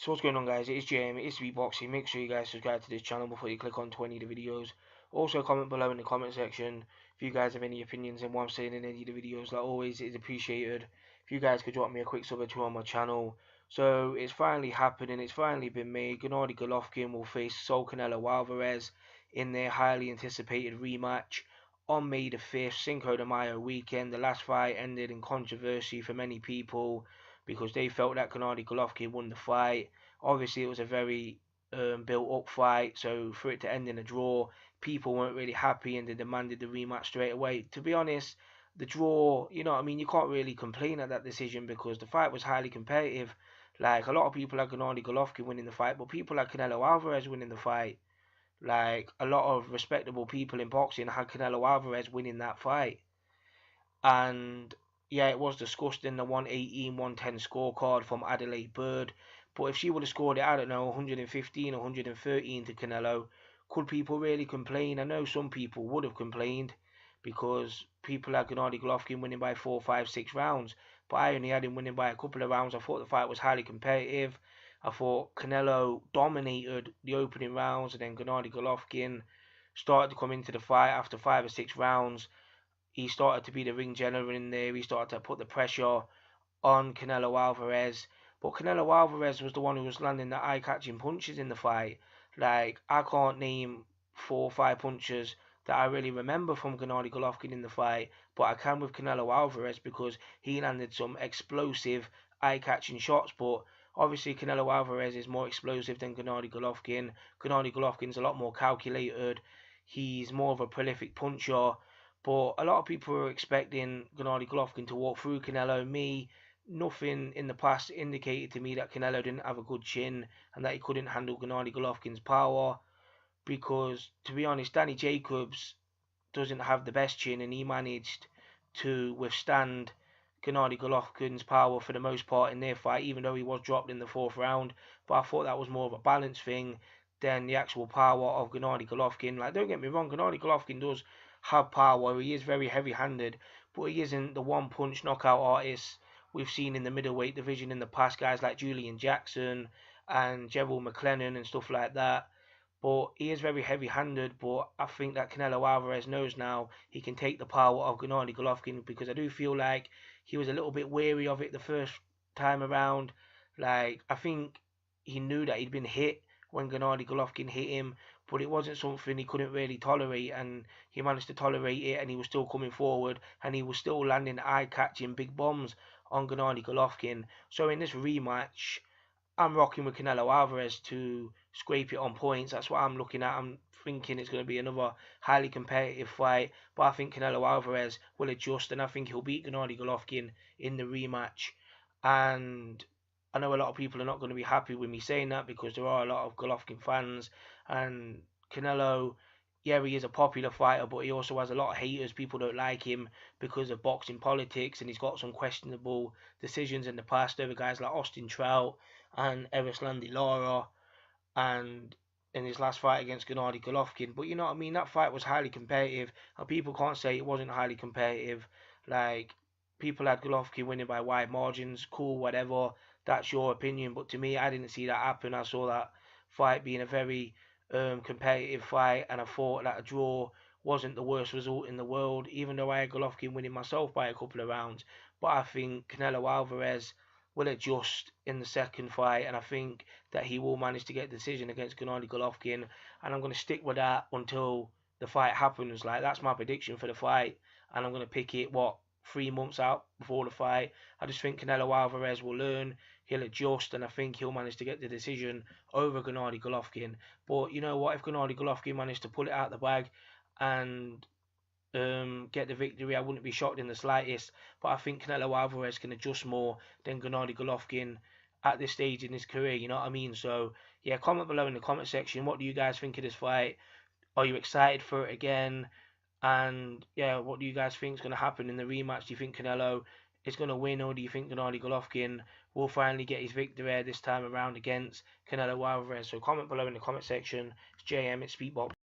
So what's going on, guys? It's JM, it's speakboxing. Make sure you guys subscribe to this channel before you click on 20 of the videos. Also comment below in the comment section if you guys have any opinions on what I'm saying in any of the videos. Like always, it is appreciated if you guys could drop me a quick sub or two on my channel. So it's finally happening, it's finally been made. Gennady Golovkin will face Canelo Alvarez in their highly anticipated rematch on May the 5th, Cinco de Mayo weekend. The last fight ended in controversy for many people because they felt that Gennady Golovkin won the fight. Obviously, it was a very built-up fight, so for it to end in a draw, people weren't really happy and they demanded the rematch straight away. To be honest, the draw, you know what I mean, you can't really complain at that decision because the fight was highly competitive. Like, a lot of people had Gennady Golovkin winning the fight, but people had Canelo Alvarez winning the fight. Like, a lot of respectable people in boxing had Canelo Alvarez winning that fight. And yeah, it was discussed in the 118-110 scorecard from Adelaide Bird. But if she would have scored it, I don't know, 115 or 113 to Canelo, could people really complain? I know some people would have complained because people had Gennady Golovkin winning by 4, 5, 6 rounds. But I only had him winning by a couple of rounds. I thought the fight was highly competitive. I thought Canelo dominated the opening rounds, and then Gennady Golovkin started to come into the fight after 5 or 6 rounds. He started to be the ring general in there. He started to put the pressure on Canelo Alvarez. But Canelo Alvarez was the one who was landing the eye-catching punches in the fight. Like, I can't name 4 or 5 punches that I really remember from Gennady Golovkin in the fight, but I can with Canelo Alvarez because he landed some explosive eye-catching shots. But obviously Canelo Alvarez is more explosive than Gennady Golovkin. Gennady Golovkin's a lot more calculated. He's more of a prolific puncher. But a lot of people were expecting Gennady Golovkin to walk through Canelo. Nothing in the past indicated to me that Canelo didn't have a good chin and that he couldn't handle Gennady Golovkin's power. Because, to be honest, Danny Jacobs doesn't have the best chin and he managed to withstand Gennady Golovkin's power for the most part in their fight, even though he was dropped in the 4th round. But I thought that was more of a balance thing than the actual power of Gennady Golovkin. Like, don't get me wrong, Gennady Golovkin does have power. He is very heavy-handed, but he isn't the one-punch knockout artist we've seen in the middleweight division in the past. Guys like Julian Jackson and Gerald McLennan and stuff like that. But he is very heavy-handed, but I think that Canelo Alvarez knows now he can take the power of Gennady Golovkin, because I do feel like he was a little bit wary of it the first time around. Like, I think he knew that he'd been hit when Gennady Golovkin hit him, but it wasn't something he couldn't really tolerate, and he managed to tolerate it, and he was still coming forward, and he was still landing eye-catching big bombs on Gennady Golovkin. So in this rematch, I'm rocking with Canelo Alvarez to scrape it on points. That's what I'm looking at. I'm thinking it's going to be another highly competitive fight, but I think Canelo Alvarez will adjust, and I think he'll beat Gennady Golovkin in the rematch. And I know a lot of people are not going to be happy with me saying that because there are a lot of Golovkin fans, and Canelo, yeah, he is a popular fighter, but he also has a lot of haters. People don't like him because of boxing politics, and he's got some questionable decisions in the past over guys like Austin Trout and Erislandy Lara, and in his last fight against Gennady Golovkin. But you know what I mean, that fight was highly competitive, and people can't say it wasn't highly competitive. Like, people had Golovkin winning by wide margins, cool, whatever, that's your opinion, but to me, I didn't see that happen. I saw that fight being a very competitive fight, and I thought that a draw wasn't the worst result in the world, even though I had Golovkin winning myself by a couple of rounds. But I think Canelo Alvarez will adjust in the second fight, and I think that he will manage to get a decision against Gennady Golovkin, and I'm going to stick with that until the fight happens. Like, that's my prediction for the fight, and I'm going to pick it, 3 months out before the fight. I just think Canelo Alvarez will learn, he'll adjust, and I think he'll manage to get the decision over Gennady Golovkin. But you know what, if Gennady Golovkin managed to pull it out the bag and get the victory, I wouldn't be shocked in the slightest. But I think Canelo Alvarez can adjust more than Gennady Golovkin at this stage in his career, you know what I mean? So yeah, comment below in the comment section, what do you guys think of this fight? Are you excited for it again? And yeah, what do you guys think is going to happen in the rematch? Do you think Canelo is going to win, or do you think Gennady Golovkin will finally get his victory this time around against Canelo Alvarez? So comment below in the comment section. It's JM, it's speakboxing.